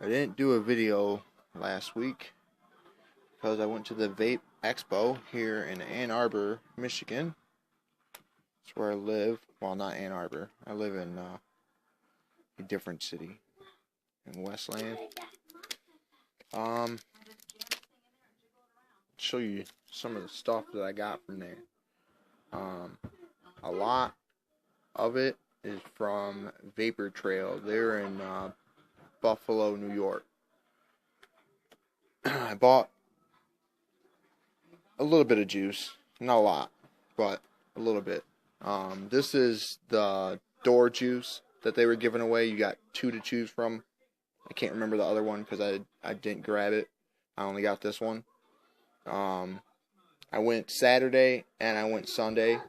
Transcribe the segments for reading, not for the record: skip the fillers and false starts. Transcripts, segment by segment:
I didn't do a video last week because I went to the VapeXpo here in Ann Arbor, Michigan. That's where I live. Well, not Ann Arbor. I live in a different city in Westland. Show you some of the stuff that I got from there. A lot of it is from Vapor Trail. They're in Buffalo, New York. I bought a little bit of juice, not a lot, but a little bit. This is the door juice that they were giving away. You got 2 to choose from. I can't remember the other one because I didn't grab it. I only got this one. I went Saturday and I went Sunday,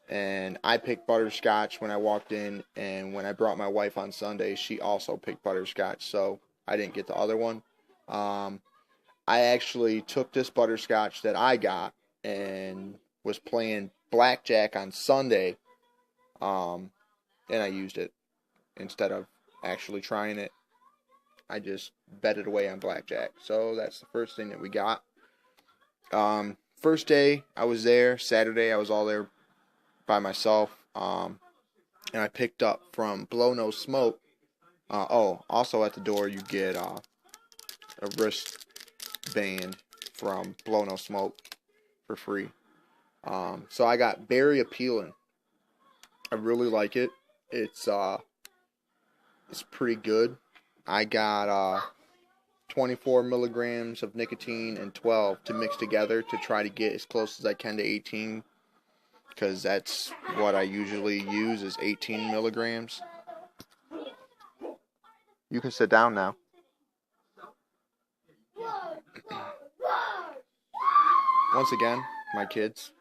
and I picked butterscotch when I walked in, and when I brought my wife on Sunday, she also picked butterscotch, so I didn't get the other one. I actually took this butterscotch that I got and was playing blackjack on Sunday, and I used it instead of actually trying it. I just betted away on blackjack. So that's the first thing that we got. First day I was there. Saturday I was all there by myself. And I picked up from Blow No Smoke. Also at the door you get a wristband from Blow No Smoke for free. So I got Berry Appealing. I really like it. It's pretty good. I got 24 milligrams of nicotine and 12 to mix together to try to get as close as I can to 18, because that's what I usually use is 18 milligrams. You can sit down now. Once again, my kids.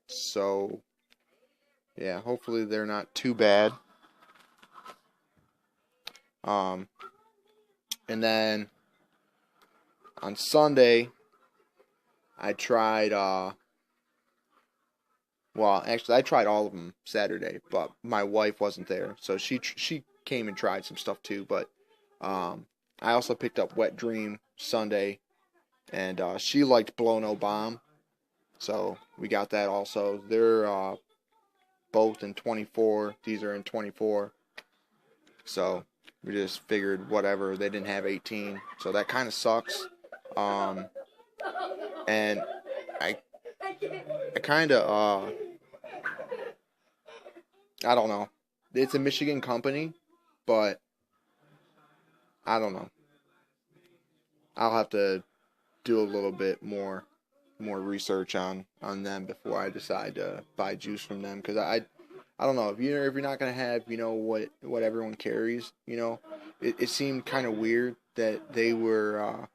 So, yeah, hopefully they're not too bad. And then on Sunday, I tried, I tried all of them Saturday, but my wife wasn't there, so she came and tried some stuff too, but, I also picked up Wet Dream Sunday, and, she liked Blow No Bomb, so we got that also. They're, both in 24, these are in 24, so we just figured whatever, they didn't have 18, so that kind of sucks. And I kind of, I don't know. It's a Michigan company, but I don't know. I'll have to do a little bit more research on them before I decide to buy juice from them, because I don't know, if you're not gonna have, what everyone carries, it seemed kind of weird that they were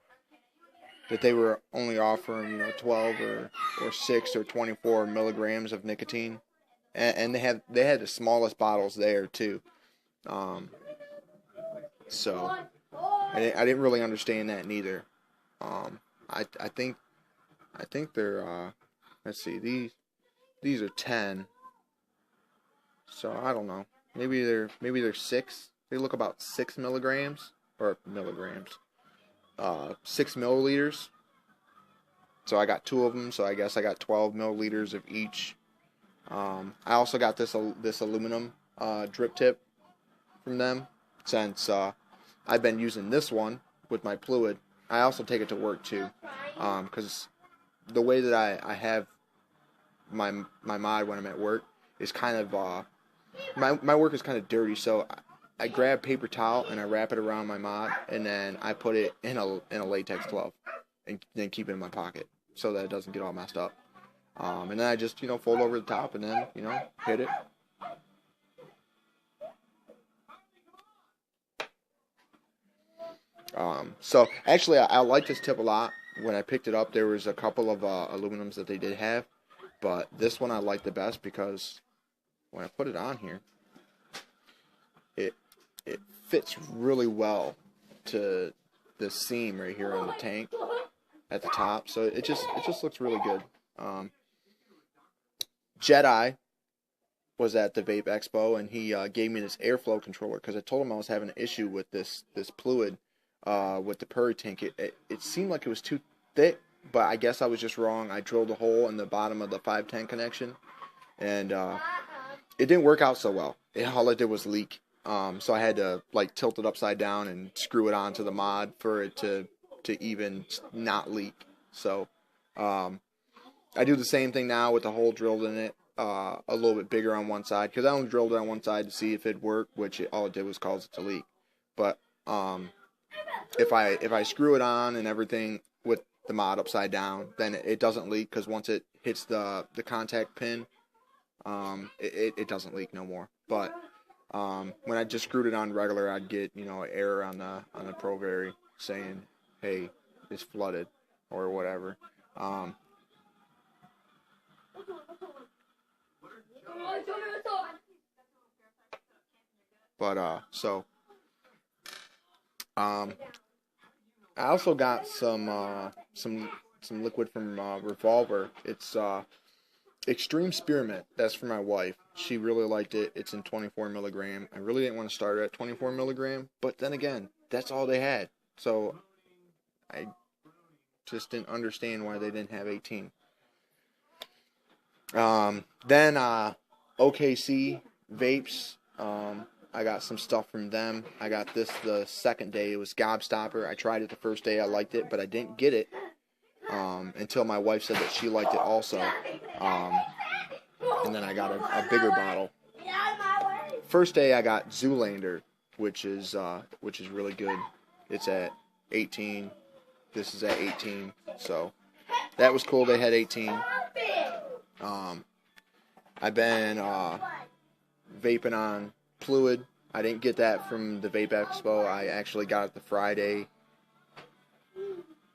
only offering 12 or 6 or 24 milligrams of nicotine, and they had the smallest bottles there too. So I didn't really understand that neither. I think they're let's see, these are 10. So I don't know. Maybe they're 6. They look about 6 milligrams or milligrams. 6 milliliters. So I got 2 of them. So I guess I got 12 milliliters of each. I also got this aluminum drip tip from them, since I've been using this one with my fluid. I also take it to work too, because the way that I have my mod when I'm at work is kind of my work is kind of dirty, so I grab paper towel and I wrap it around my mod, and then I put it in a latex glove and then keep it in my pocket so that it doesn't get all messed up. And then I just fold over the top and then hit it. So actually I like this tip a lot. When I picked it up, there was a couple of aluminums that they did have, but this one I like the best because when I put it on here, it fits really well to the seam right here on the tank at the top. So it just looks really good. Jedi was at the VapeXpo, and he gave me this airflow controller because I told him I was having an issue with this fluid with the Purry tank. It seemed like it was too thick, but I guess I was just wrong. I drilled a hole in the bottom of the 510 connection, and it didn't work out so well. All it did was leak. So I had to like tilt it upside down and screw it onto the mod for it to even not leak. So I do the same thing now with the hole drilled in it, a little bit bigger on one side, because I only drilled it on one side to see if it worked, which all it did was cause it to leak. But if I screw it on and everything with the mod upside down, then it doesn't leak, because once it hits the contact pin, it doesn't leak no more. But when I just screwed it on regular, I'd get, an error on the ProVary saying, hey, it's flooded or whatever. I also got some liquid from Revolver. It's Extreme Spearmint. That's for my wife. She really liked it. It's in 24 milligram. I really didn't want to start it at 24 milligram, but then again, that's all they had. So I just didn't understand why they didn't have 18. Then OKC Vapes. I got some stuff from them. I got this the second day. It was Gobstopper. I tried it the first day. I liked it, but I didn't get it until my wife said that she liked it also. And then I got a bigger bottle. First day I got Zoolander, which is really good. It's at 18. This is at 18. So that was cool. They had 18. I've been vaping on Fluid. I didn't get that from the VapeXpo. I actually got it the Friday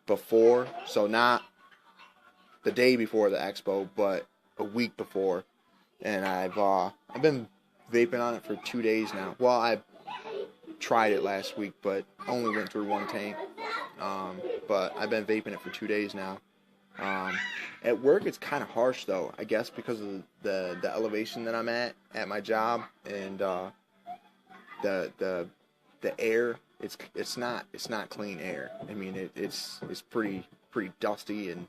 before, so not the day before the expo, but a week before. And I've been vaping on it for 2 days now. Well, I tried it last week, but only went through one tank. But I've been vaping it for 2 days now. At work, it's kind of harsh though. I guess because of the elevation that I'm at my job, and the air. It's not clean air. I mean, it's pretty dusty, and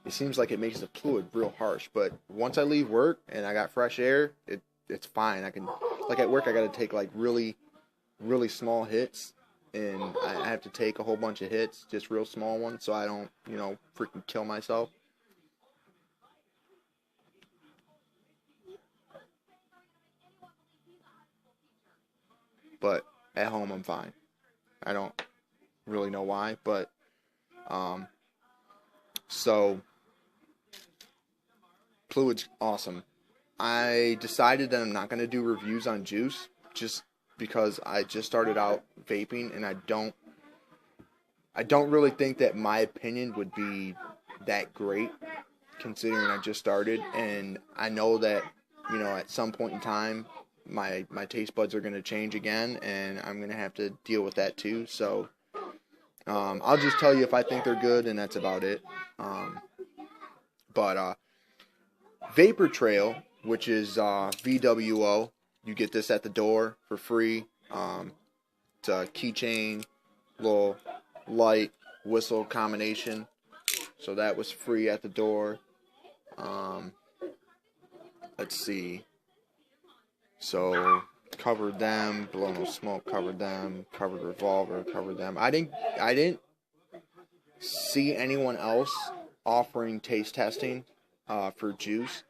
it seems like it makes the fluid real harsh. But once I leave work and I got fresh air, it's fine. I can, like at work, I got to take like really small hits, and I have to take a whole bunch of hits, just real small ones, so I don't freaking kill myself. But at home, I'm fine. I don't really know why, but so Fluid's awesome. I decided that I'm not going to do reviews on juice just because I just started out vaping, and I don't really think that my opinion would be that great considering I just started, and I know that at some point in time my taste buds are going to change again, and I'm going to have to deal with that too. So I'll just tell you if I think they're good, and that's about it. But Vapor Trail, which is VWO, you get this at the door for free. It's a keychain, little light whistle combination, so that was free at the door. Let's see. So covered them, Blow No Smoke covered them, covered Revolver covered them. I didn't see anyone else offering taste testing for juice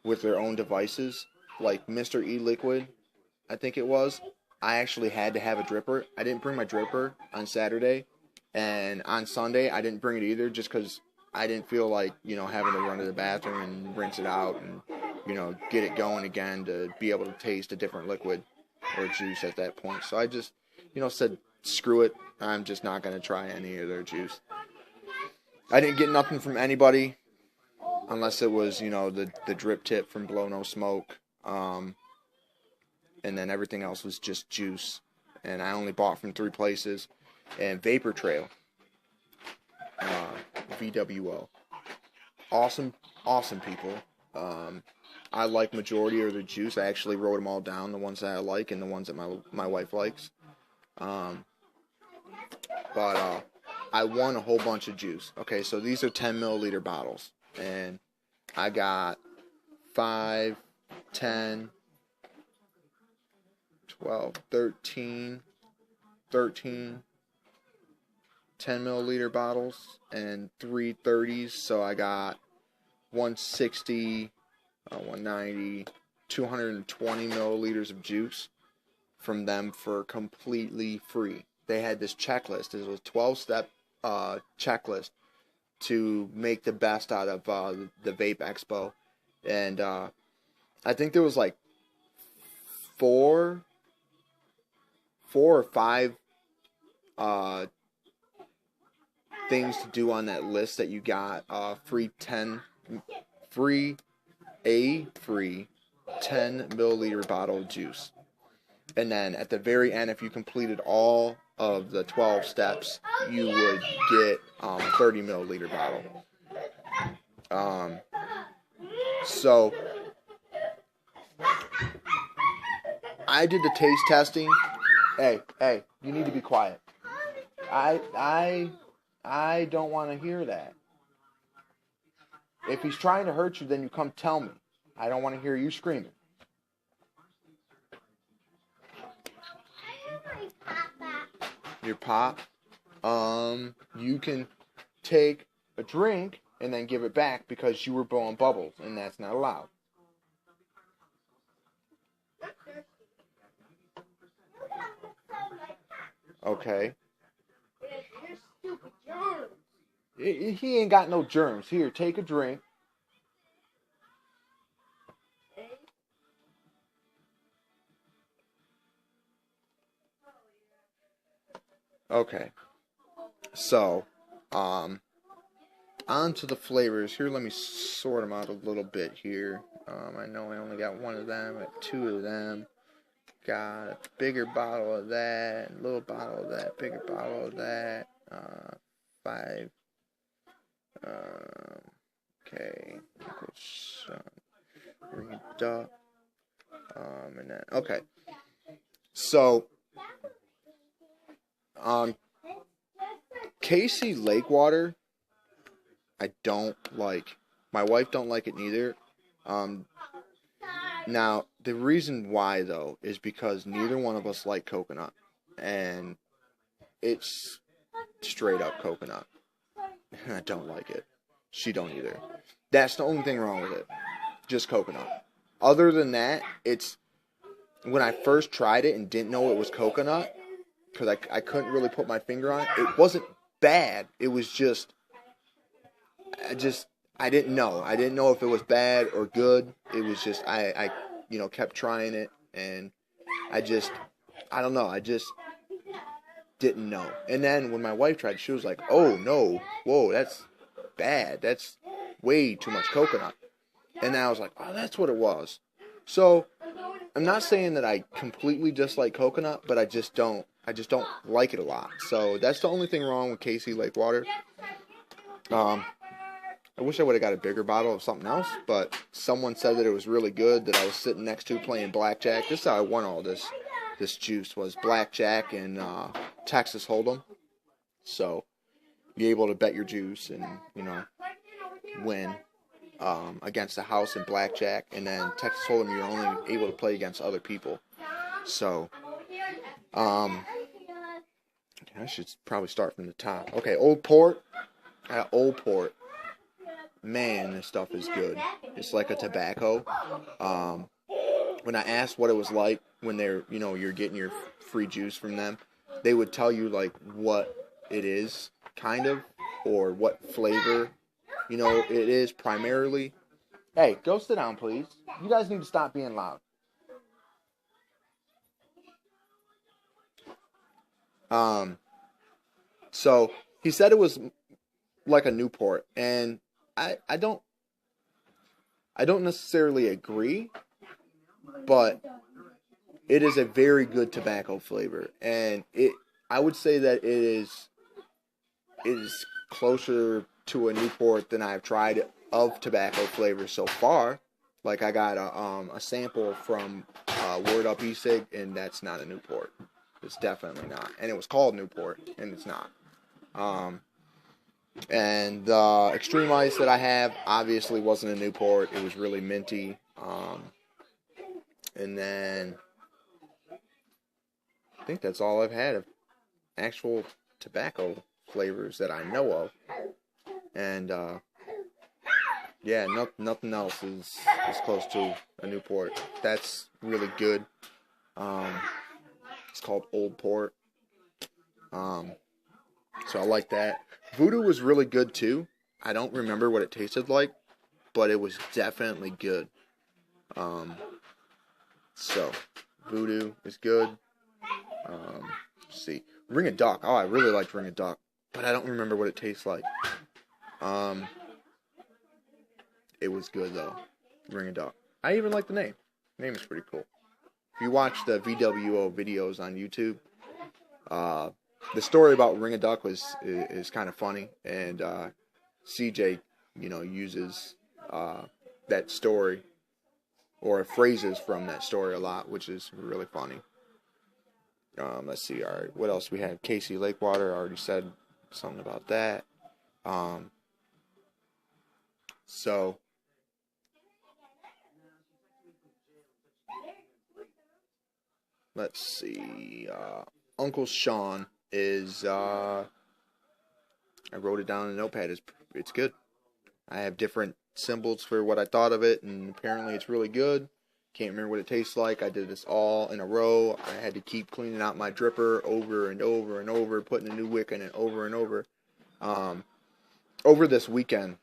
with their own devices, like Mr. E-Liquid, I think it was. I actually had to have a dripper. I didn't bring my dripper on Saturday, and on Sunday I didn't bring it either, just because I didn't feel like having to run to the bathroom and rinse it out and get it going again to be able to taste a different liquid or juice at that point. So I just said screw it. I'm just not going to try any of their juice. I didn't get nothing from anybody unless it was the drip tip from Blow No Smoke, and then everything else was just juice, and I only bought from 3 places. And Vapor Trail, VWO, awesome people. I like majority of the juice. I actually wrote them all down, the ones that I like and the ones that my wife likes. But I won a whole bunch of juice. Okay, so these are 10 milliliter bottles, and I got 5, 10, 12, 13, 10 milliliter bottles, and 3 30s. So I got 160, 190, 220 milliliters of juice from them for completely free. They had this checklist. It was a 12-step checklist to make the best out of the VapeXpo. And I think there was like four or five things to do on that list that you got. Free 10 10 milliliter bottle of juice. And then at the very end, if you completed all of the 12 steps, you would get a 30 milliliter bottle. So I did the taste testing. Hey, you need to be quiet. I don't want to hear that. If he's trying to hurt you, then you come tell me. I don't want to hear you screaming. Your pop? You can take a drink and then give it back because you were blowing bubbles, and that's not allowed. Okay. He ain't got no germs. Here, take a drink. Okay. So, on to the flavors. Here, let me sort them out a little bit here. I know I only got one of them, I got 2 of them. Got a bigger bottle of that, a little bottle of that, bigger bottle of that. 5. Okay. Read up. And then, okay. So, KC Lake water, I don't like. My wife don't like it neither. Now, the reason why, though, is because neither one of us like coconut. And it's straight up coconut. I don't like it. She don't either. That's the only thing wrong with it. Just coconut. Other than that, it's... When I first tried it and didn't know it was coconut, because I couldn't really put my finger on it, it wasn't bad. It was just... I didn't know. I didn't know if it was bad or good. It was just, I kept trying it, and I don't know. I just didn't know. And then when my wife tried it, she was like, oh, no, whoa, that's bad. That's way too much coconut. And then I was like, oh, that's what it was. So, I'm not saying that I completely dislike coconut, but I just don't like it a lot. So, that's the only thing wrong with KC Lake water. I wish I would have got a bigger bottle of something else, but someone said that it was really good, that I was sitting next to playing blackjack. This is how I won all this juice, was blackjack and Texas Hold'em. So, you're able to bet your juice and, win against the house in blackjack. And then Texas Hold'em, you're only able to play against other people. So, I should probably start from the top. Okay, Old Port. Old Port. Man, this stuff is good. It's like a tobacco. When I asked what it was like when you're getting your free juice from them, they would tell you like what it is, kind of, or what flavor, it is primarily. Hey, go sit down, please. You guys need to stop being loud. So he said it was like a Newport, and I don't necessarily agree, but it is a very good tobacco flavor, and I would say that it is closer to a Newport than I've tried of tobacco flavors so far. Like I got a sample from Word Up e-cig, and that's not a Newport. It's definitely not. And it was called Newport, and it's not. And the Extreme Ice that I have obviously wasn't a Newport. It was really minty. And then I think that's all I've had of actual tobacco flavors that I know of. And yeah, nothing else is close to a Newport. That's really good. It's called Old Port. So I like that. Voodoo was really good too. I don't remember what it tasted like, but it was definitely good. So Voodoo is good. Let's see, Ring of Duck. Oh, I really liked Ring of Duck, but I don't remember what it tastes like. It was good though. Ring of Duck. I even like the name. The name is pretty cool. If you watch the VWO videos on YouTube, the story about Ring of Duck is kind of funny, and CJ, uses that story or phrases from that story a lot, which is really funny. Let's see. All right, what else we have? Casey Lakewater. I already said something about that. So let's see. Uncle Sean is. I wrote it down in a notepad. It's good. I have different symbols for what I thought of it, and apparently it's really good. Can't remember what it tastes like. I did this all in a row. I had to keep cleaning out my dripper over and over and over, putting a new wick in it over and over. Over this weekend,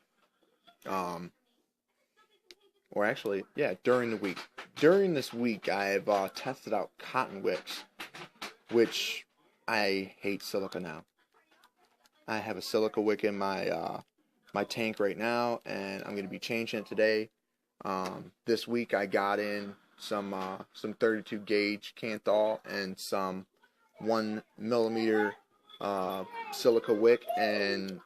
or actually, yeah, during the week. During this week, I've tested out cotton wicks, which I hate silica now. I have a silica wick in my my tank right now, and I'm going to be changing it today. This week I got in some 32 gauge Canthal and some 1 millimeter silica wick, and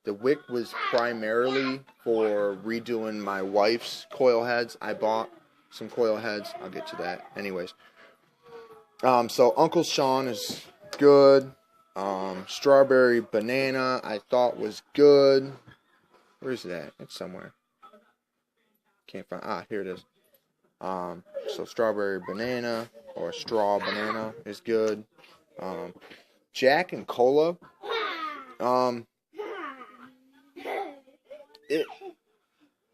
the wick was primarily for redoing my wife's coil heads. I bought some coil heads. I'll get to that. Anyways, so Uncle Sean is good. Strawberry banana I thought was good. Where's it at? It's somewhere. Can't find. Here it is. So strawberry banana or straw banana is good. Jack and Cola.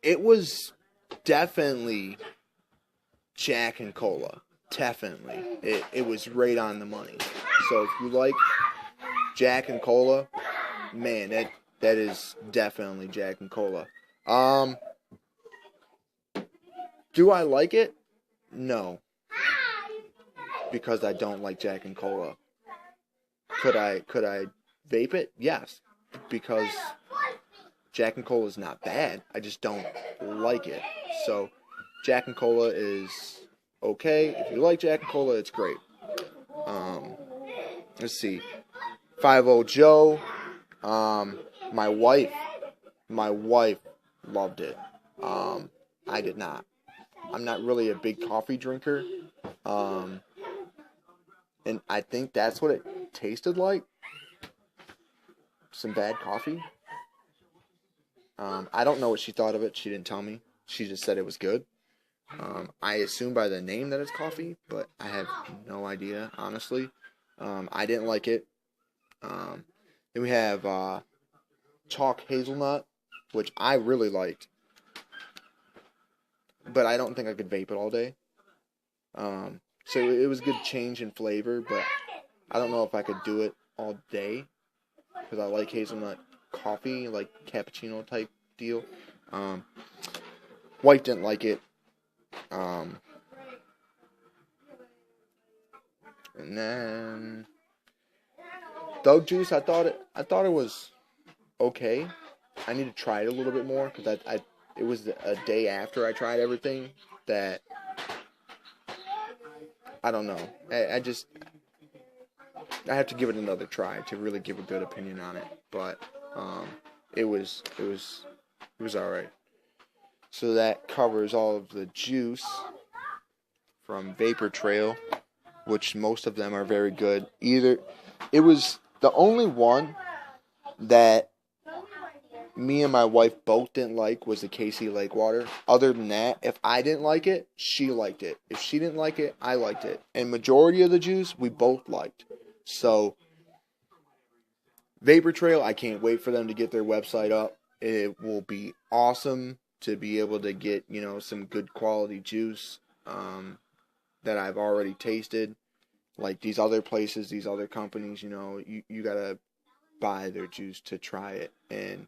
It was definitely Jack and Cola. Definitely. It was right on the money. So if you like Jack and Cola, man, that is definitely Jack and Cola. Do I like it? No. Because I don't like Jack and Cola. Could I vape it? Yes. Because Jack and Cola is not bad. I just don't like it. So Jack and Cola is okay. If you like Jack and Cola, it's great. Let's see. 5-0 Joe. My wife loved it. I did not. I'm not really a big coffee drinker. And I think that's what it tasted like. Some bad coffee. I don't know what she thought of it. She didn't tell me. She just said it was good. I assume by the name that it's coffee, but I have no idea, honestly. I didn't like it. Then we have chalk hazelnut, which I really liked. But I don't think I could vape it all day. So it was a good change in flavor, but I don't know if I could do it all day. Because I like hazelnut coffee, like cappuccino type deal. Wife didn't like it. And then Doug juice, I thought it was okay. I need to try it a little bit more because it was a day after I tried everything that I don't know. I have to give it another try to really give a good opinion on it. But it was all right. So that covers all of the juice from Vapor Trail. which most of them are very good. It was the only one that me and my wife both didn't like was the KC Lake water. Other than that, if I didn't like it, she liked it. If she didn't like it, I liked it. And majority of the juice, we both liked. So, Vapor Trail, I can't wait for them to get their website up. It will be awesome to be able to get, some good quality juice that I've already tasted. Like these other places, these other companies, you gotta buy their juice to try it. And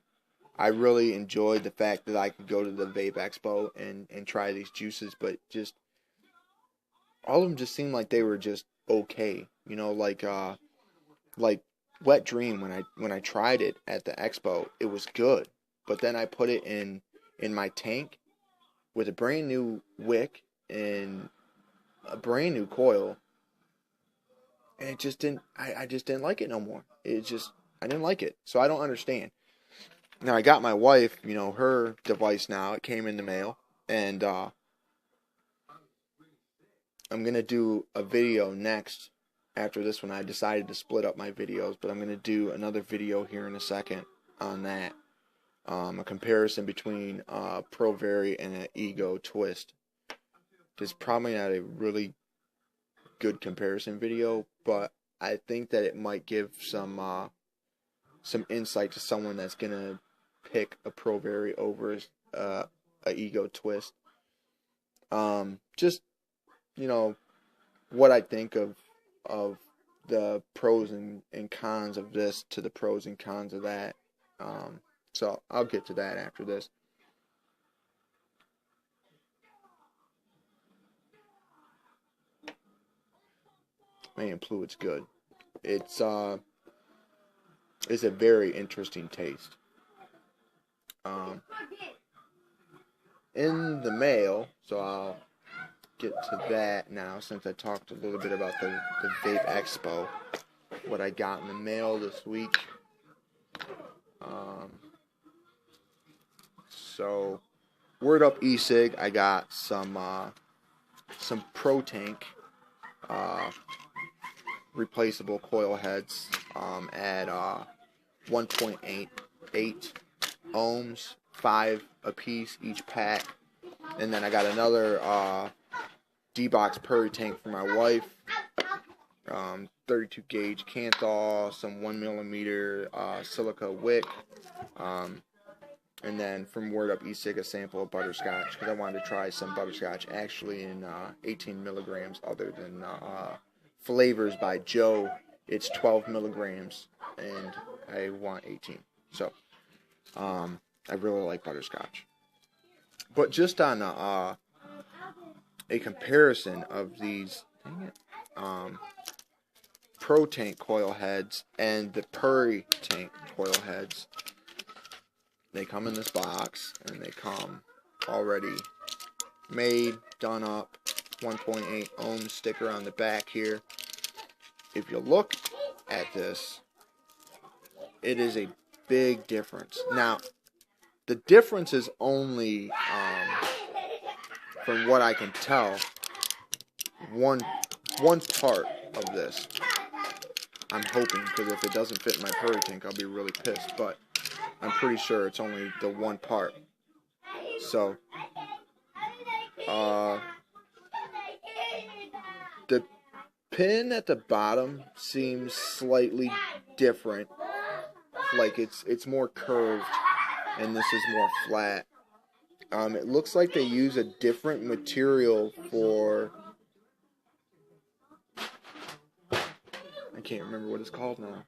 I really enjoyed the fact that I could go to the Vape Expo and try these juices, but just all of them just seemed like they were just okay. Like Wet Dream, when I tried it at the expo, it was good. But then I put it in my tank with a brand new wick and a brand new coil, and it just didn't. I just didn't like it no more. I didn't like it, so I don't understand. Now I got my wife, her device now. It came in the mail, and I'm gonna do a video next. After this one, I decided to split up my videos, but I'm going to do another video here in a second on that. A comparison between Pro Vari and an Ego Twist. It's probably not a really good comparison video, but I think that it might give some insight to someone that's going to pick a Pro Vari over a Ego Twist. Just, what I think of the pros and cons of this to the pros and cons of that. So I'll get to that after this. Man, Fluid's good. It's a very interesting taste. In the mail, so I'll get to that now since I talked a little bit about the Vape Expo. What I got in the mail this week. So word up e-cig, I got some Pro Tank replaceable coil heads at 1.88 ohms, 5 a piece each pack. And then I got another D-Box Purry tank for my wife, 32 gauge Canthal, some 1mm silica wick, and then from Word Up e-cig a sample of butterscotch, because I wanted to try some butterscotch actually in 18 milligrams other than Flavors by Joe. It's 12 milligrams and I want 18. So I really like butterscotch. But just on a comparison of these Pro Tank coil heads and the Purry Tank coil heads, they come in this box and they come already made, done up, 1.8 ohm sticker on the back here. If you look at this, it is a big difference. Now, the difference is only, from what I can tell, one part of this. I'm hoping, because if it doesn't fit in my Purry tank, I'll be really pissed. But I'm pretty sure it's only the one part. So, the pin at the bottom seems slightly different. Like it's more curved, and this is more flat. It looks like they use a different material for... I can't remember what it's called now.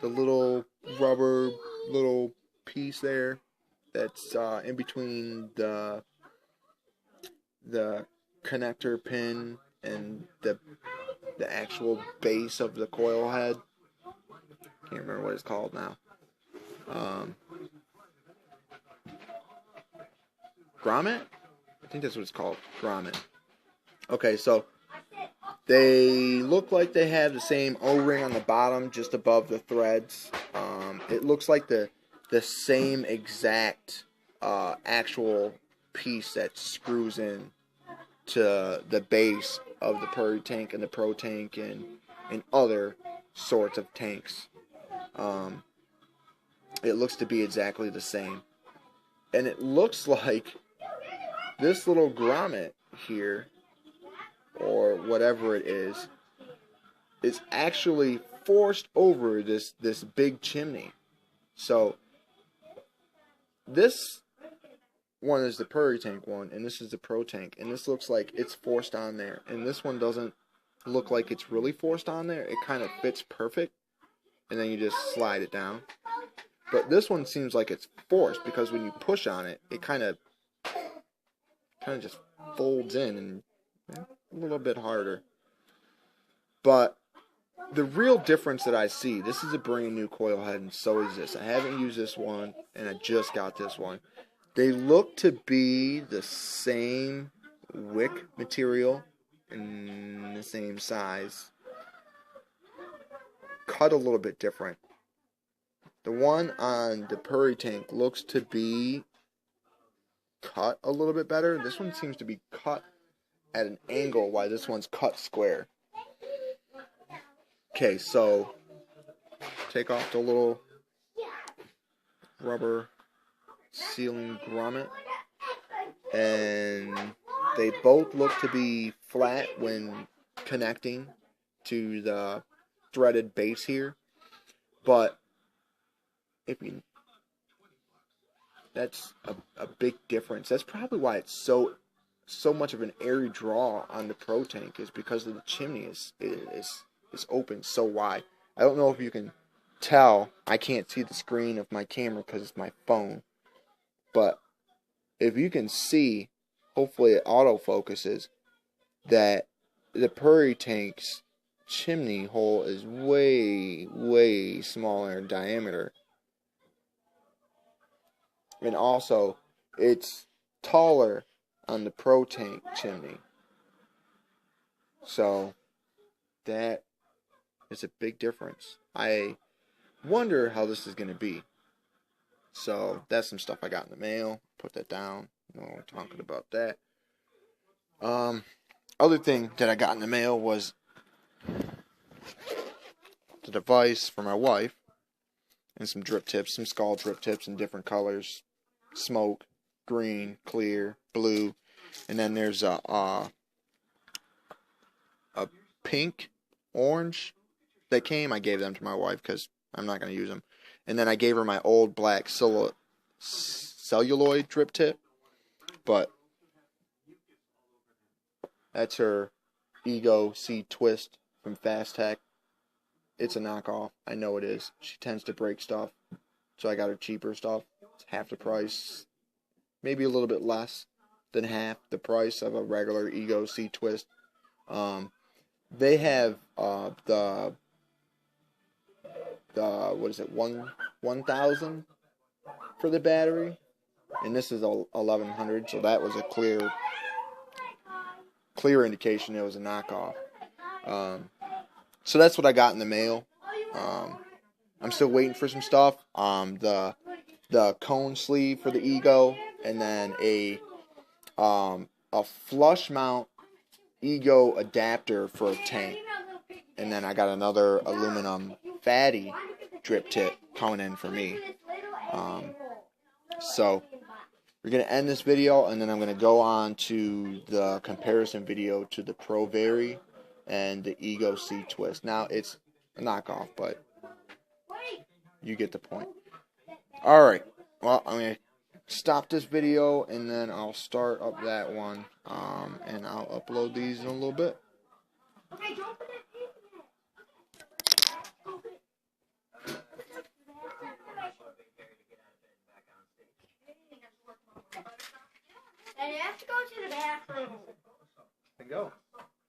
The little rubber little piece there that's in between the connector pin and the actual base of the coil head. Can't remember what it's called now. Grommet? I think that's what it's called. Grommet. Okay, so they look like they have the same O-ring on the bottom, just above the threads. It looks like the same exact actual piece that screws in to the base of the Prairie tank and the Pro tank and other sorts of tanks. It looks to be exactly the same. And it looks like this little grommet here, or whatever it is actually forced over this big chimney. So this one is the Prairie tank one, and this is the Pro tank, and this looks like it's forced on there, and this one doesn't look like it's really forced on there. It kind of fits perfect, and then you just slide it down. But this one seems like it's forced, because when you push on it, it kind of just folds in and a little bit harder. But the real difference that I see, this is a brand new coil head, and so is this. I haven't used this one, and I just got this one. They look to be the same wick material and the same size. Cut a little bit different. The one on the Prairie tank looks to be cut a little bit better. This one seems to be cut at an angle, while this one's cut square. Okay, so take off the little rubber sealing grommet, and they both look to be flat when connecting to the threaded base here. But that's a big difference. That's probably why it's so much of an airy draw on the Pro tank, is because of the chimney is open so wide. I don't know if you can tell. I can't see the screen of my camera because it's my phone. But if you can see, hopefully it autofocuses, that the Prairie tank's chimney hole is way, way smaller in diameter. And also, it's taller on the Pro tank chimney. So, that is a big difference. I wonder how this is going to be. So, that's some stuff I got in the mail. Put that down. No more talking about that. Other thing that I got in the mail was the device for my wife. And some drip tips, some skull drip tips in different colors. Smoke, green, clear, blue. And then there's a pink, orange that came. I gave them to my wife because I'm not going to use them. And then I gave her my old black celluloid drip tip. But that's her e-cig twist from Fast Tech. It's a knockoff. I know it is. She tends to break stuff. So I got her cheaper stuff. It's half the price. Maybe a little bit less than half the price of a regular e-cig twist. They have the what is it, 1000 for the battery, and this is 1100, so that was a clear indication it was a knockoff. So that's what I got in the mail. I'm still waiting for some stuff. The cone sleeve for the Ego, and then a flush mount Ego adapter for a tank. And then I got another aluminum fatty drip tip coming in for me. So we're going to end this video, and then I'm going to go on to the comparison video to the Pro Vary and the e-cig twist. Now, it's a knockoff, but you get the point. Alright, well, I'm going to stop this video, and then I'll start up that one, and I'll upload these in a little bit. Okay, don't forget and you have to go to the bathroom. And go.